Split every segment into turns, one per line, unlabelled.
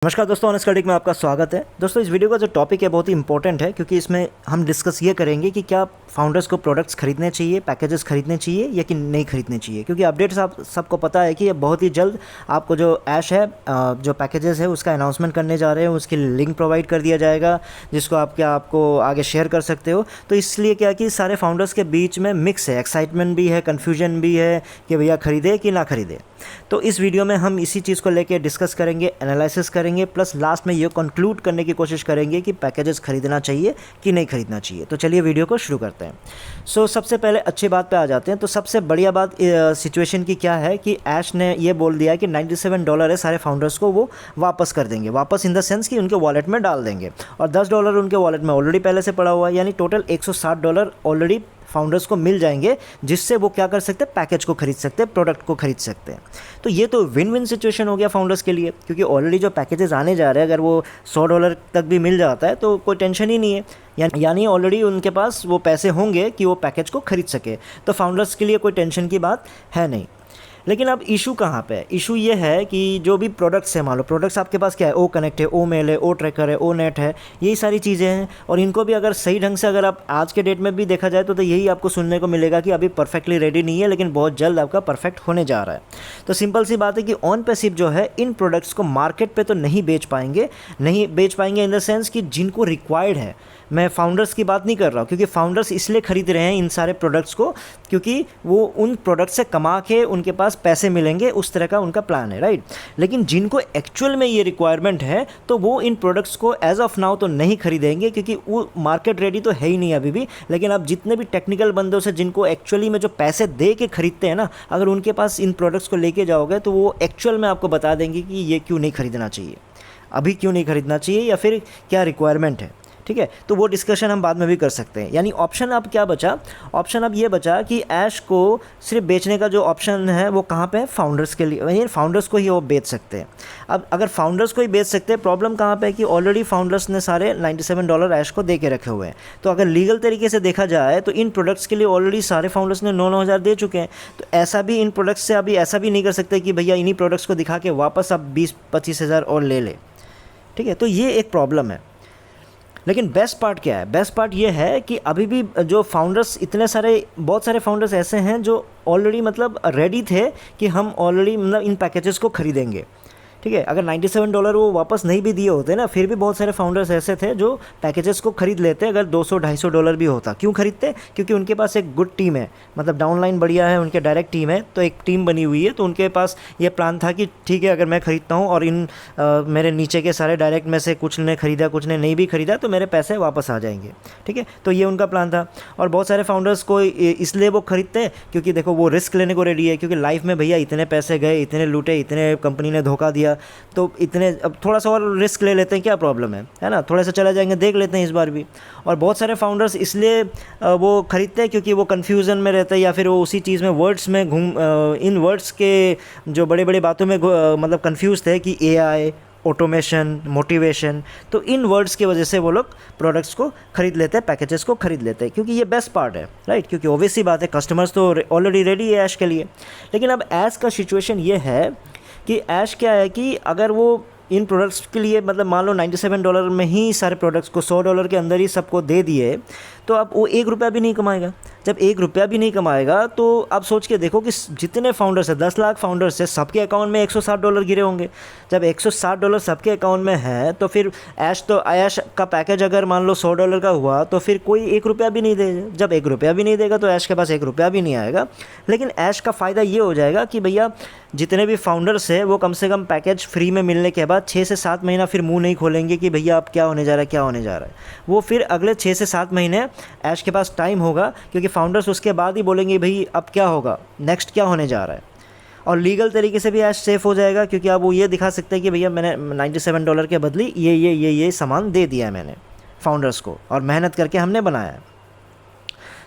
नमस्कार दोस्तों, honest critic में आपका स्वागत है। दोस्तों, इस वीडियो का जो टॉपिक है बहुत ही इंपॉर्टेंट है, क्योंकि इसमें हम डिस्कस ये करेंगे कि क्या फाउंडर्स को प्रोडक्ट्स खरीदने चाहिए, पैकेजेस खरीदने चाहिए या कि नहीं खरीदने चाहिए। क्योंकि अपडेट्स आप सबको पता है कि ये बहुत ही जल्द आपको जो ऐश है, जो पैकेजेस है उसका अनाउंसमेंट करने जा रहे हैं, उसकी लिंक प्रोवाइड कर दिया जाएगा जिसको आपको आगे शेयर कर सकते हो। तो इसलिए क्या कि सारे फाउंडर्स के बीच में मिक्स है, एक्साइटमेंट भी है, कन्फ्यूजन भी है कि भैया खरीदे कि ना खरीदे। तो इस वीडियो में हम इसी चीज़ को लेके डिस्कस करेंगे, एनालिसिस करेंगे, प्लस लास्ट में ये कंक्लूड करने की कोशिश करेंगे कि पैकेजेस खरीदना चाहिए कि नहीं खरीदना चाहिए। तो चलिए वीडियो को शुरू करते हैं। सबसे पहले अच्छी बात पे आ जाते हैं। तो सबसे बढ़िया बात सिचुएशन की क्या है कि ऐश ने ये बोल दिया कि $97 है, सारे फाउंडर्स को वो वापस कर देंगे। वापस इन द सेंस कि उनके वॉलेट में डाल देंगे, और $10 उनके वॉलेट में ऑलरेडी पहले से पड़ा हुआ है, यानी टोटल $160 ऑलरेडी फाउंडर्स को मिल जाएंगे, जिससे वो क्या कर सकते हैं, पैकेज को खरीद सकते हैं, प्रोडक्ट को खरीद सकते हैं। तो ये तो विन विन सिचुएशन हो गया फाउंडर्स के लिए, क्योंकि ऑलरेडी जो पैकेजेस आने जा रहे हैं अगर वो $100 तक भी मिल जाता है तो कोई टेंशन ही नहीं है, यानी ऑलरेडी उनके पास वो पैसे होंगे कि वो पैकेज को खरीद सके। तो फाउंडर्स के लिए कोई टेंशन की बात है नहीं। लेकिन अब इशू कहाँ पे है? इशू ये है कि जो भी प्रोडक्ट्स है, मान लो प्रोडक्ट्स आपके पास क्या है, ओ कनेक्ट है, ओ मेल है, ओ ट्रैकर है, ओ नेट है, यही सारी चीज़ें हैं। और इनको भी अगर सही ढंग से अगर आप आज के डेट में भी देखा जाए तो यही आपको सुनने को मिलेगा कि अभी परफेक्टली रेडी नहीं है, लेकिन बहुत जल्द आपका परफेक्ट होने जा रहा है। तो सिंपल सी बात है कि ऑन पैसिव जो है इन प्रोडक्ट्स को मार्केट पर तो नहीं बेच पाएंगे इन द सेंस कि जिनको रिक्वायर्ड है। मैं फाउंडर्स की बात नहीं कर रहा हूँ, क्योंकि फाउंडर्स इसलिए खरीद रहे हैं इन सारे प्रोडक्ट्स को क्योंकि वो उन प्रोडक्ट से कमा के उनके पास पैसे मिलेंगे, उस तरह का उनका प्लान है, राइट। लेकिन जिनको एक्चुअल में ये रिक्वायरमेंट है तो वो इन प्रोडक्ट्स को एज ऑफ नाउ तो नहीं खरीदेंगे, क्योंकि वो मार्केट रेडी तो है ही नहीं अभी भी। लेकिन आप जितने भी टेक्निकल बंदों से जिनको एक्चुअली में जो पैसे दे के खरीदते हैं ना, अगर उनके पास इन प्रोडक्ट्स को लेके जाओगे तो वो एक्चुअल में आपको बता देंगे कि ये क्यों नहीं खरीदना चाहिए, अभी क्यों नहीं खरीदना चाहिए, या फिर क्या रिक्वायरमेंट है। ठीक है, तो वो डिस्कशन हम बाद में भी कर सकते हैं। यानी ऑप्शन अब क्या बचा? ऑप्शन अब ये बचा कि ऐश को सिर्फ बेचने का जो ऑप्शन है वो कहाँ पे है, फाउंडर्स के लिए, यानी फाउंडर्स को ही वो बेच सकते हैं। अब अगर फाउंडर्स को ही बेच सकते हैं, प्रॉब्लम कहाँ पे है कि ऑलरेडी फाउंडर्स ने सारे $97 ऐश को दे के रखे हुए हैं। तो अगर लीगल तरीके से देखा जाए तो इन प्रोडक्ट्स के लिए ऑलरेडी सारे फाउंडर्स ने 9,000 दे चुके हैं। तो ऐसा भी इन प्रोडक्ट्स से अभी ऐसा भी नहीं कर सकते कि भैया इन्हीं प्रोडक्ट्स को दिखा के वापस अब 20-25 हज़ार और ले ले। ठीक है, तो ये एक प्रॉब्लम है। लेकिन बेस्ट पार्ट क्या है? बेस्ट पार्ट ये है कि अभी भी जो फाउंडर्स बहुत सारे फाउंडर्स ऐसे हैं जो ऑलरेडी मतलब रेडी थे कि हम ऑलरेडी मतलब इन पैकेजेस को खरीदेंगे। ठीक है, अगर $97 वो वापस नहीं भी दिए होते ना, फिर भी बहुत सारे फाउंडर्स ऐसे थे जो पैकेजेस को खरीद लेते। अगर $200-250 भी होता, क्यों खरीदते? क्योंकि उनके पास एक गुड टीम है, मतलब डाउनलाइन बढ़िया है, उनके डायरेक्ट टीम है, तो एक टीम बनी हुई है। तो उनके पास ये प्लान था कि ठीक है, अगर मैं खरीदता हूँ और मेरे नीचे के सारे डायरेक्ट में से कुछ ने खरीदा, कुछ ने नहीं भी खरीदा, तो मेरे पैसे वापस आ जाएंगे। ठीक है, तो ये उनका प्लान था। और बहुत सारे फाउंडर्स को इसलिए वो खरीदते हैं क्योंकि देखो वो रिस्क लेने को रेडी है, क्योंकि लाइफ में भैया इतने पैसे गए, इतने लूटे, इतने कंपनी ने धोखा दिया, तो इतने अब थोड़ा सा और रिस्क ले लेते हैं, क्या प्रॉब्लम है ना, थोड़ा सा चला जाएंगे, देख लेते हैं इस बार भी। और बहुत सारे फाउंडर्स इसलिए वो खरीदते हैं क्योंकि वो कन्फ्यूज़न में रहते हैं, या फिर वो उसी चीज़ में वर्ड्स में इन वर्ड्स के जो बड़े बड़े बातों में मतलब कन्फ्यूज़ थे कि AI, ऑटोमेशन, मोटिवेशन, तो इन वर्ड्स की वजह से वो लोग प्रोडक्ट्स को खरीद लेते हैं, पैकेजेस को खरीद लेते हैं, क्योंकि ये बेस्ट पार्ट है, राइट। क्योंकि ऑब्वियस सी बात है, कस्टमर्स तो ऑलरेडी रेडी है ऐश के लिए। लेकिन अब ऐश का सिचुएशन ये है कि ऐश क्या है कि अगर वो इन प्रोडक्ट्स के लिए मतलब मान लो $97 में ही सारे प्रोडक्ट्स को $100 के अंदर ही सबको दे दिए, तो अब वो ₹1 भी नहीं कमाएगा। जब ₹1 भी नहीं कमाएगा तो आप सोच के देखो कि जितने फाउंडर्स हैं, 10 लाख फाउंडर्स हैं, सबके अकाउंट में $160 गिरे होंगे। जब $160 सबके अकाउंट में है तो फिर ऐश का पैकेज अगर मान लो $100 का हुआ तो फिर कोई ₹1 भी नहीं देगा। जब ₹1 भी नहीं देगा तो ऐश के पास ₹1 भी नहीं आएगा। लेकिन ऐश का फ़ायदा ये हो जाएगा कि भैया जितने भी फाउंडर्स हैं वो कम से कम पैकेज फ्री में मिलने के बाद 6 से 7 महीना फिर मुंह नहीं खोलेंगे कि भैया अब क्या होने जा रहा है, क्या होने जा रहा है। वो फिर अगले 6 से 7 महीने ऐश के पास टाइम होगा, क्योंकि फाउंडर्स उसके बाद ही बोलेंगे भाई अब क्या होगा, नेक्स्ट क्या होने जा रहा है। और लीगल तरीके से भी ऐश सेफ़ हो जाएगा, क्योंकि अब वो ये दिखा सकते हैं कि भैया मैंने $97 के बदले ये सामान दे दिया है मैंने फाउंडर्स को, और मेहनत करके हमने बनाया है।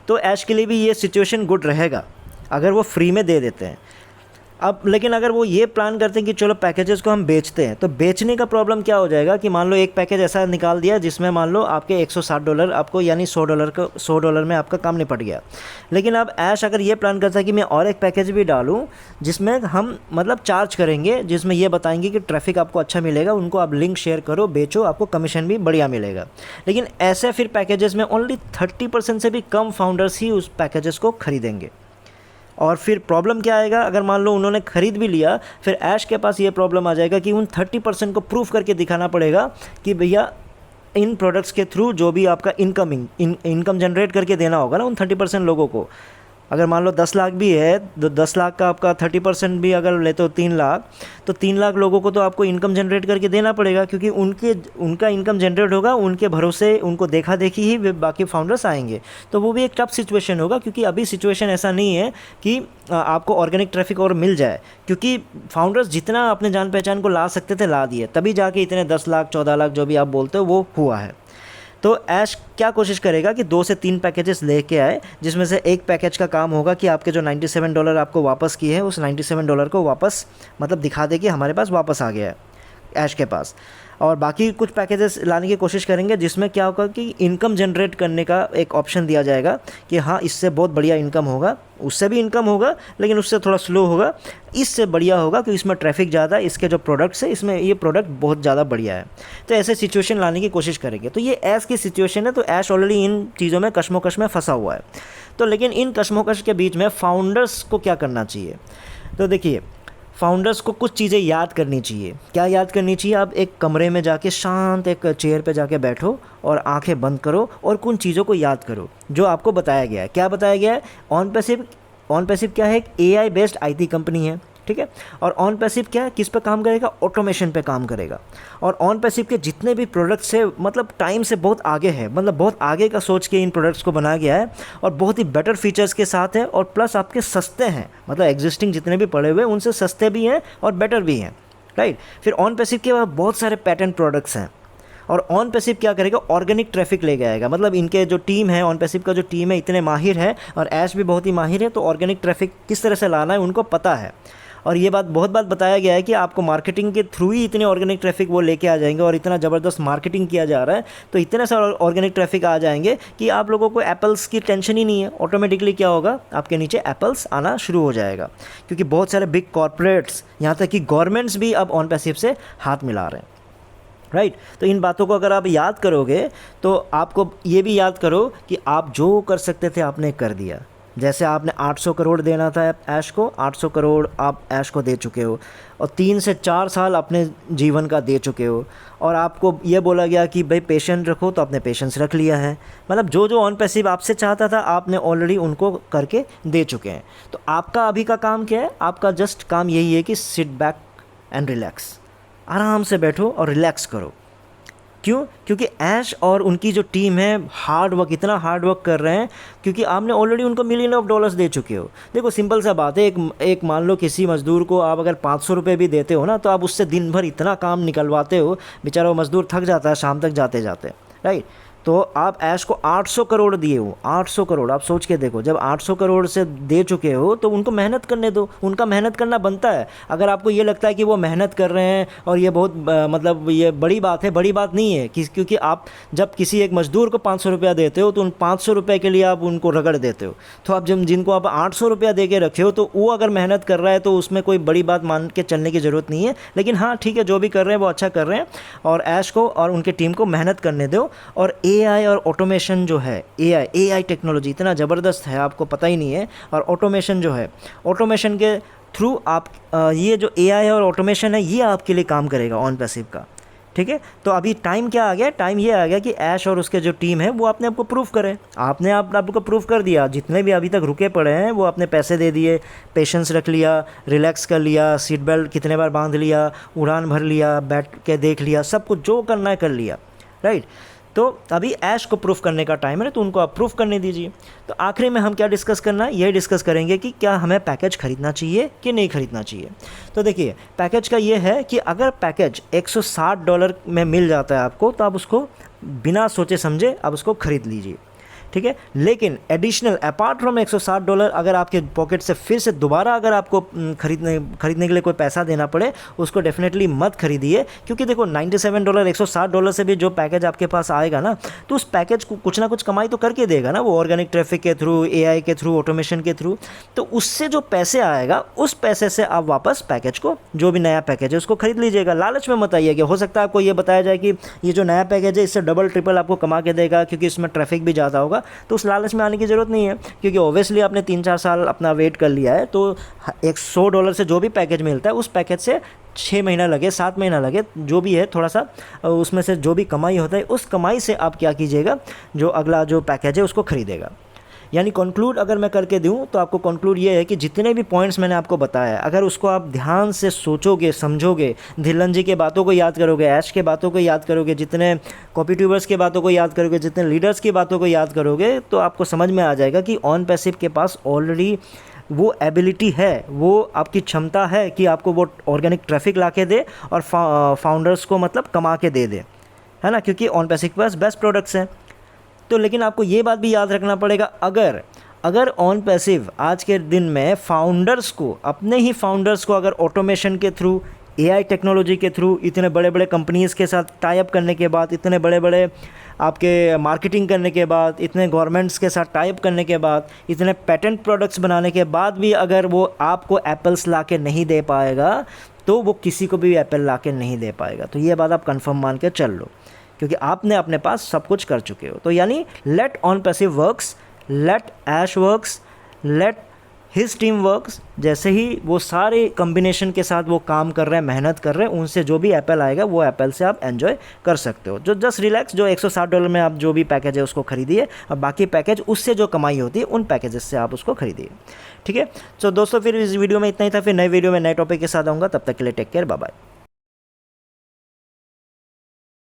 तो ऐश के लिए भी ये सिचुएशन गुड रहेगा अगर वो फ्री में दे देते हैं। अब लेकिन अगर वो ये प्लान करते हैं कि चलो पैकेजेस को हम बेचते हैं, तो बेचने का प्रॉब्लम क्या हो जाएगा कि मान लो एक पैकेज ऐसा निकाल दिया जिसमें मान लो आपके $160 आपको यानी $100 में आपका काम निपट गया। लेकिन अब ऐश अगर ये प्लान करता है कि मैं और एक पैकेज भी डालूँ जिसमें हम मतलब चार्ज करेंगे, जिसमें ये बताएंगे कि ट्रैफिक आपको अच्छा मिलेगा, उनको आप लिंक शेयर करो, बेचो, आपको कमीशन भी बढ़िया मिलेगा। लेकिन ऐसे फिर पैकेजेस में ओनली 30% से भी कम फाउंडर्स ही उस पैकेजेस को खरीदेंगे। और फिर प्रॉब्लम क्या आएगा, अगर मान लो उन्होंने ख़रीद भी लिया, फिर ऐश के पास ये प्रॉब्लम आ जाएगा कि उन 30% को प्रूफ करके दिखाना पड़ेगा कि भैया इन प्रोडक्ट्स के थ्रू जो भी आपका इनकम जनरेट करके देना होगा ना उन 30% लोगों को। अगर मान लो 10 लाख भी है तो 10 लाख का आपका 30% भी अगर लेते हो 3 लाख, तो 3 लाख लोगों को तो आपको इनकम जनरेट करके देना पड़ेगा, क्योंकि उनका इनकम जनरेट होगा, उनके भरोसे उनको देखा देखी ही बाकी फाउंडर्स आएंगे। तो वो भी एक टफ सिचुएशन होगा, क्योंकि अभी सिचुएशन ऐसा नहीं है कि आपको ऑर्गेनिक ट्रैफिक और मिल जाए, क्योंकि फाउंडर्स जितना अपने जान पहचान को ला सकते थे ला दिए, तभी जाके इतने 10 लाख 14 लाख जो भी आप बोलते हो वो हुआ है। तो ऐश क्या कोशिश करेगा कि 2 से 3 पैकेजेस लेके आए, जिसमें से एक पैकेज का काम होगा कि आपके जो $97 आपको वापस किए हैं उस $97 को वापस मतलब दिखा दे कि हमारे पास वापस आ गया है ऐश के पास। और बाकी कुछ पैकेजेस लाने की कोशिश करेंगे जिसमें क्या होगा कि इनकम जनरेट करने का एक ऑप्शन दिया जाएगा कि हाँ इससे बहुत बढ़िया इनकम होगा, उससे भी इनकम होगा लेकिन उससे थोड़ा स्लो होगा, इससे बढ़िया होगा कि इसमें ट्रैफिक ज़्यादा, इसके जो प्रोडक्ट्स है इसमें ये प्रोडक्ट बहुत ज़्यादा बढ़िया है। तो ऐसे सिचुएशन लाने की कोशिश करेंगे। तो ये ऐश की सिचुएशन है, तो ऐश ऑलरेडी इन चीज़ों में कश्मोकश में फंसा हुआ है। तो लेकिन इन कश्मोकश के बीच में फाउंडर्स को क्या करना चाहिए, तो देखिए फाउंडर्स को कुछ चीज़ें याद करनी चाहिए। क्या याद करनी चाहिए, आप एक कमरे में जाके शांत एक चेयर पे जाके बैठो और आंखें बंद करो और कुछ चीज़ों को याद करो जो आपको बताया गया है। क्या बताया गया है, ऑन पैसिव क्या है, एक AI बेस्ड IT कंपनी है, ठीक है। और ऑन पैसिव क्या है, किस पे काम करेगा, ऑटोमेशन पे काम करेगा। और ऑन पैसिव के जितने भी प्रोडक्ट्स है मतलब टाइम से बहुत आगे है, मतलब बहुत आगे का सोच के इन प्रोडक्ट्स को बनाया गया है और बहुत ही बेटर फीचर्स के साथ है, और प्लस आपके सस्ते हैं, मतलब एग्जिस्टिंग जितने भी पड़े हुए उनसे सस्ते भी हैं और बेटर भी हैं, राइट। फिर ऑन पैसिव के बाद बहुत सारे पैटर्न प्रोडक्ट्स हैं। और ऑन पैसिव क्या करेगा, ऑर्गेनिक ट्रैफिक लेके आएगा, मतलब इनके जो टीम है, ऑन पैसिव का जो टीम है इतने माहिर है और ऐश भी बहुत ही माहिर है, तो ऑर्गेनिक ट्रैफिक किस तरह से लाना है उनको पता है। और ये बहुत बात बताया गया है कि आपको मार्केटिंग के थ्रू ही इतने ऑर्गेनिक ट्रैफिक वो लेके आ जाएंगे, और इतना ज़बरदस्त मार्केटिंग किया जा रहा है तो इतने सारे ऑर्गेनिक ट्रैफिक आ जाएंगे कि आप लोगों को एप्पल्स की टेंशन ही नहीं है। ऑटोमेटिकली क्या होगा, आपके नीचे एप्पल्स आना शुरू हो जाएगा, क्योंकि बहुत सारे बिग कॉर्पोरेट्स, यहाँ तक कि गवर्नमेंट्स भी अब ऑन पैसिव से हाथ मिला रहे हैं, राइट। तो इन बातों को अगर आप याद करोगे तो आपको ये भी याद करो कि आप जो कर सकते थे आपने कर दिया। जैसे आपने 800 करोड़ देना था ऐश को, 800 करोड़ आप ऐश को दे चुके हो, और 3 से 4 साल अपने जीवन का दे चुके हो, और आपको ये बोला गया कि भाई पेशेंस रखो, तो आपने पेशेंस रख लिया है। मतलब जो जो ऑन पैसिव आपसे चाहता था आपने ऑलरेडी उनको करके दे चुके हैं। तो आपका अभी का काम क्या है, आपका जस्ट काम यही है कि सिट बैक एंड रिलैक्स, आराम से बैठो और रिलैक्स करो। क्यों, क्योंकि ऐश और उनकी जो टीम है इतना हार्ड वर्क कर रहे हैं, क्योंकि आपने ऑलरेडी उनको $millions ऑफ डॉलर्स दे चुके हो। देखो सिंपल सा बात है, एक मान लो किसी मज़दूर को आप अगर 500 रुपये भी देते हो ना, तो आप उससे दिन भर इतना काम निकलवाते हो, बेचारा वो मज़दूर थक जाता है शाम तक जाते जाते, राइट। तो आप ऐश को 800 करोड़ दिए हो, 800 करोड़, आप सोच के देखो, जब 800 करोड़ से दे चुके हो तो उनको मेहनत करने दो, उनका मेहनत करना बनता है। अगर आपको ये लगता है कि वो मेहनत कर रहे हैं और ये बहुत मतलब ये बड़ी बात है, बड़ी बात नहीं है, क्योंकि आप जब किसी एक मज़दूर को 500 रुपया देते हो तो उन 500 रुपये के लिए आप उनको रगड़ देते हो। तो आप जिनको आप 800 रुपया दे के रखे हो, तो वो अगर मेहनत कर रहा है तो उसमें कोई बड़ी बात मान के चलने की ज़रूरत नहीं है। लेकिन हाँ ठीक है, जो भी कर रहे हैं वो अच्छा कर रहे हैं, और ऐश को और उनकी टीम को मेहनत करने दो। और AI और ऑटोमेशन जो है, AI टेक्नोलॉजी इतना ज़बरदस्त है आपको पता ही नहीं है। और ऑटोमेशन जो है, ऑटोमेशन के थ्रू आप ये जो AI और ऑटोमेशन है ये आपके लिए काम करेगा ऑन पैसिव का, ठीक है। तो अभी टाइम क्या आ गया, टाइम ये आ गया कि ऐश और उसके जो टीम है वो अपने आप को प्रूव करे। आपने आपको प्रूव कर दिया, जितने भी अभी तक रुके पड़े हैं वो अपने पैसे दे दिए, पेशेंस रख लिया, रिलैक्स कर लिया, सीट बेल्ट कितने बार बांध लिया, उड़ान भर लिया, बैठ के देख लिया, सब कुछ जो करना है कर लिया, राइट। तो अभी ऐश को प्रूफ करने का टाइम है, तो उनको आप प्रूफ करने दीजिए। तो आखिरी में हम क्या डिस्कस करना है, ये डिस्कस करेंगे कि क्या हमें पैकेज ख़रीदना चाहिए कि नहीं ख़रीदना चाहिए। तो देखिए पैकेज का ये है कि अगर पैकेज $160 में मिल जाता है आपको, तो आप उसको बिना सोचे समझे आप उसको ख़रीद लीजिए, ठीक है। लेकिन एडिशनल अपार्ट फ्रॉम $160 अगर आपके पॉकेट से फिर से दोबारा अगर आपको खरीदने के लिए कोई पैसा देना पड़े, उसको डेफिनेटली मत खरीदिए, क्योंकि देखो $97 $160 से भी जो पैकेज आपके पास आएगा ना, तो उस पैकेज को कुछ ना कुछ कमाई तो करके देगा ना वो, ऑर्गेनिक ट्रैफिक के थ्रू, AI के थ्रू, ऑटोमेशन के थ्रू। तो उससे जो पैसे आएगा उस पैसे से आप वापस पैकेज को, जो भी नया पैकेज है उसको खरीद लीजिएगा। लालच में मत आइएगा। हो सकता है आपको ये बताया जाए कि ये जो नया पैकेज है इससे डबल ट्रिपल आपको कमा के देगा, क्योंकि इसमें ट्रैफिक भी ज़्यादा होगा। तो उस लालच में आने की ज़रूरत नहीं है, क्योंकि ओबियसली आपने 3-4 साल अपना वेट कर लिया है। तो $100 से जो भी पैकेज मिलता है उस पैकेज से 6 महीना लगे, 7 महीना लगे, जो भी है, थोड़ा सा उसमें से जो भी कमाई होता है उस कमाई से आप क्या कीजिएगा, जो अगला जो पैकेज है उसको खरीदेगा। यानी कंक्लूड अगर मैं करके दूं तो आपको कंक्लूड ये है कि जितने भी पॉइंट्स मैंने आपको बताया, अगर उसको आप ध्यान से सोचोगे, समझोगे, धिल्लन जी के बातों को याद करोगे, ऐश के बातों को याद करोगे, जितने कॉपी ट्यूबर्स के बातों को याद करोगे, जितने लीडर्स की बातों को याद करोगे, तो आपको समझ में आ जाएगा कि ऑन पैसिव के पास ऑलरेडी वो एबिलिटी है, वो आपकी क्षमता है कि आपको वो ऑर्गेनिक ट्रैफिक ला के दे और फाउंडर्स को मतलब कमा के दे दे, है ना, क्योंकि ऑन पैसिव के पास बेस्ट प्रोडक्ट्स हैं। तो लेकिन आपको ये बात भी याद रखना पड़ेगा, अगर ऑन पैसिव आज के दिन में फाउंडर्स को, अपने ही फाउंडर्स को अगर ऑटोमेशन के थ्रू, AI टेक्नोलॉजी के थ्रू, इतने बड़े बड़े कंपनीज़ के साथ टाई अप करने के बाद, इतने बड़े बड़े आपके मार्केटिंग करने के बाद, इतने गवर्नमेंट्स के साथ टाई अप करने के बाद, इतने पेटेंट प्रोडक्ट्स बनाने के बाद भी अगर वो आपको एप्पल्स ला के नहीं दे पाएगा, तो वो किसी को भी एप्पल ला के नहीं दे पाएगा। तो ये बात आप कंफर्म मान के चल लो, क्योंकि आपने अपने पास सब कुछ कर चुके हो। तो यानी let on passive works, let ash works, let his team works. जैसे ही वो सारे कम्बिनेशन के साथ वो काम कर रहे हैं, मेहनत कर रहे हैं, उनसे जो भी एप्पल आएगा वो एप्पल से आप एंजॉय कर सकते हो। जो जस्ट रिलैक्स, जो $160 में आप जो भी पैकेज है उसको खरीदिए, और बाकी पैकेज उससे जो कमाई होती है उन पैकेजेस से आप उसको खरीदिए। ठीक है। तो दोस्तों फिर इस वीडियो में इतना ही था, फिर नए वीडियो में नए टॉपिक के साथ आऊँगा। तब तक के लिए टेक केयर, बाय बाय।